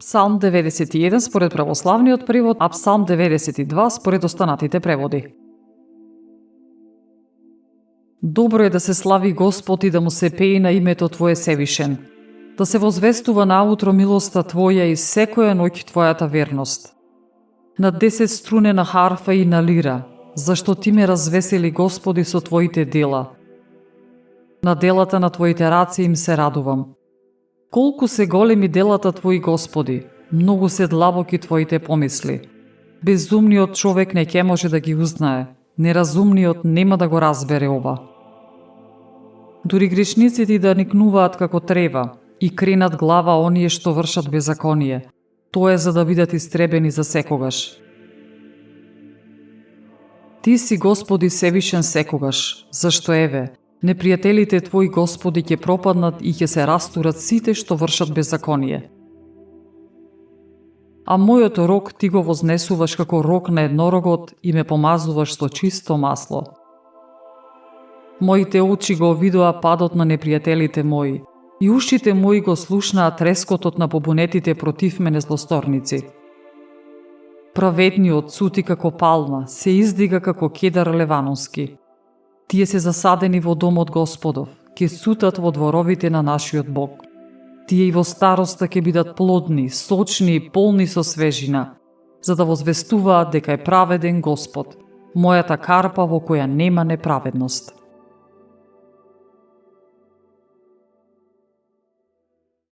Псалм 91 според православниот превод, а Псалм 92 според останатите преводи. Добро е да се слави Господ и да му се пее на името Твое Севишен, да се возвестува наутро милоста Твоја и секоја ноќ Твојата верност. На 10 струне на харфа и на лира, зашто Ти ме развесели, Господи, со Твоите дела. На делата на Твоите раце им се радувам. Колку се големи делата Твои, Господи, многу се длабоки Твоите помисли. Безумниот човек не ќе може да ги узнае, неразумниот нема да го разбере ова. Дури грешниците да никнуваат како треба и кренат глава оние што вршат беззаконие, тоа е за да бидат истребени за секогаш. Ти си, Господи, Севишен секогаш, зашто еве, непријателите Твои, Господи, ќе пропаднат и ќе се растурат сите што вршат беззаконие. А мојот рог Ти го вознесуваш како рог на еднорогот и ме помазуваш со чисто масло. Моите очи го видоа падот на непријателите мои и ушите мои го слушнаа трескотот на побунетите против мене злосторници. Праведниот цути како палма, се издига како кедар леванонски. Тие се засадени во домот Господов, ќе сутат во дворовите на нашиот Бог. Тие и во староста ќе бидат плодни, сочни и полни со свежина, за да возвестуваат дека е праведен Господ, мојата карпа во која нема неправедност.